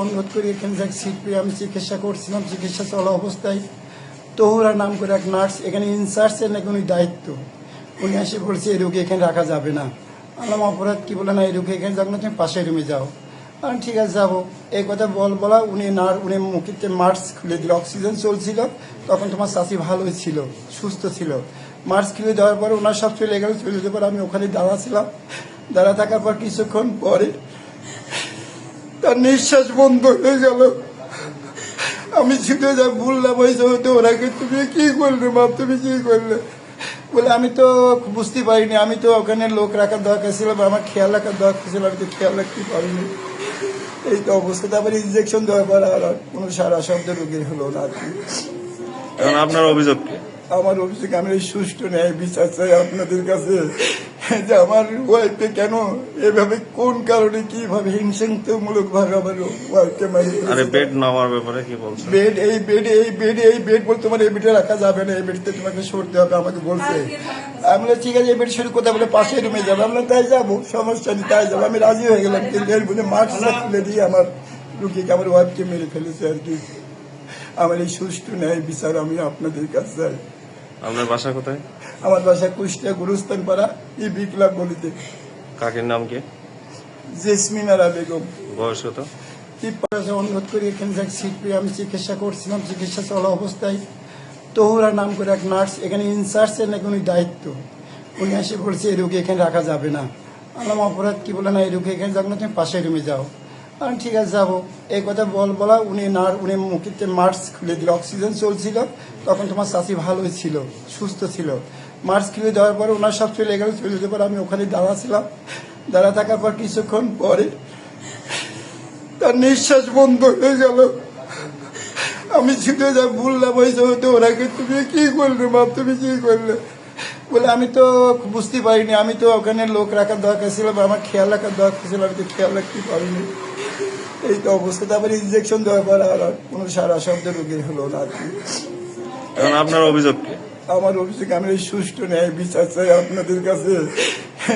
অনুরোধ করি এখানে যাক সিট পেয়ে আমি চিকিৎসা করছিলাম, চিকিৎসা চলা অবস্থায় তহুরা নাম করে এক নার্স এখানে ইনচার্জের নাকি উনি দায়িত্ব, উনি এসে বলছে এই রোগী এখানে রাখা যাবে না। আলাম অপরাধ কি বলে না, এই রোগী এখানে যাবে না, তুমি পাশের রুমে যাও। আর ঠিক আছে যাবো, এই কথা বলা উনি মুখে মাস্ক খুলে দিল, অক্সিজেন চলছিল তখন তোমার চাষি ভালোই ছিল, সুস্থ ছিল। মাস্ক খুলে দেওয়ার পরে ওনার সব চলে গেল, চলে যাওয়ার পরে আমি ওখানে দাঁড়াছিলাম, দাঁড়া থাকার পর কিছুক্ষণ পরে তার নিঃশ্বাস বন্ধ হয়ে গেল। আমি ছুটে যা বললাম ওই সময়তে ওনাকে, তুমি কি করলে মা, তুমি কি করলে? বলে আমি তো বুঝতে পারিনি, আমি তো ওখানে লোক রাখার দরকার ছিল বা আমার খেয়াল রাখার দরকার ছিল, আমি তো খেয়াল রাখতে পারিনি। এই তো অবস্থা। তারপরে ইনজেকশন দেওয়ার পর আর কোনো সারা শব্দ রোগীর হলো না আর কি। এখন আপনার অভিযোগ কি? আমার অভিযোগ, আমি সুষ্ঠু ন্যায় বিচার চাই আপনাদের কাছে, যে আমার ওয়াইফকে কেন এভাবে, কোন কারণে, কিভাবে হিংসাত্মক ভাবে আমার ওয়াইফকে মারি। আরে বেড নামার ব্যাপারে কি বলছেন? এই বেড বলতে তোমার এই বেডে রাখা যাবে না, এই বেডতে তোমাকে সরতে হবে আমাকে বলছে। আমি বলে ঠিক আছে, এই বেড শুরু কোথায় বলে পাশের রুমে যাবো। আমরা তাই যাবো, সমস্যা নেই তাই যাবো, আমি রাজি হয়ে গেলাম। কিন্তু এর মধ্যে মাস্ক খুলে দিয়ে আমার রুগীকে, আমার ওয়াইফকে মেরে ফেলেছে আর কি। আমার এই সুষ্ঠু ন্যায় বিচার আমি আপনাদের কাছে চাই। আপনার বাসা কোথায়? আমার বাসা কুষ্টিয়া গুরুস্থান পাড়া ই বিক্লাব গলিতে। কাকের নাম কি? জেসমিনারা বেগম। বয়স কত? অনুরোধ করি এখানে যাক সিট পেয়ে আমি চিকিৎসা করছিলাম, চিকিৎসা চলা অবস্থায় তহুরা নাম করে এক নার্স এখানে ইনচার্জের নাকি উনি দায়িত্ব, উনি এসে বলছে এই রোগী এখানে রাখা যাবে না। আলাম অপরাধ কি বলে না, এই রোগী এখানে যাবে না, তুমি পাশের রুমে যাও। আর ঠিক আছে যাবো, এই কথা বলা উনি মুখে মাস্ক খুলে দিল, অক্সিজেন চলছিল তখন তোমার চাষি ভালোই ছিল, সুস্থ ছিল। মাস্ক খুলে দেওয়ার পরে ওনার সব চলে গেল, চলে যাওয়ার পরে আমি ওখানে দাঁড়াছিলাম, দাঁড়া থাকার পর কিছুক্ষণ পরে তার নিঃশ্বাস বন্ধ হয়ে গেল। আমি ছুটে যা বললাম ওই সময়তে ওনাকে, তুমি কি করলে মা, তুমি কি করলে? বলে আমি তো বুঝতে পারিনি, আমি তো ওখানে লোক রাখার দরকার ছিল বা আমার খেয়াল রাখার দরকার ছিল, আমি তো খেয়াল রাখতে পারিনি। এই তো অবস্থা। তারপরে ইনজেকশন দেওয়ার পর আর কোনো সারা শব্দ রোগীর হলো না আর কি। এখন আপনার অভিযোগ কি? আমার অভিযোগ, আমি সুষ্ঠু ন্যায় বিচার চাই আপনাদের কাছে,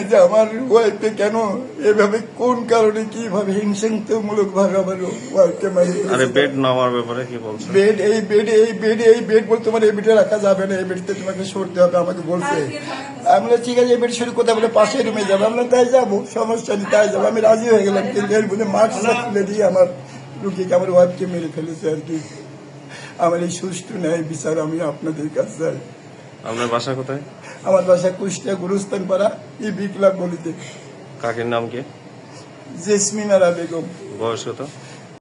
যে আমার ওয়াইফকে কেন এভাবে, কোন কারণে, কিভাবে হিংসাত্মক ভাবে আমার ওয়াইফকে মারি। আরে বেড নামার ব্যাপারে কি বলছেন? এই বেড বলতে তোমার এই বেডে রাখা যাবে না, এই বেডতে তোমাকে সরতে হবে আমাকে বলছে। আমি বলে ঠিক আছে, এই বেড শুরু কোথায় বলে পাশের রুমে যাবো। আমরা তাই যাবো, সমস্যা নেই তাই যাবো, আমি রাজি হয়ে গেলাম। কিন্তু এর মধ্যে মাস্ক খুলে দিয়ে আমার রুগীকে, আমার ওয়াইফকে মেরে ফেলেছে আর কি। আমার এই সুষ্ঠু ন্যায় বিচার আমি আপনাদের কাছে চাই। আপনার বাসা কোথায়? আমার বাসা কুষ্টিয়া গুরুস্থান পাড়া ই বিক্লাব গলিতে। কাকের নাম কি? জেসমিনারা বেগম। বয়স কত?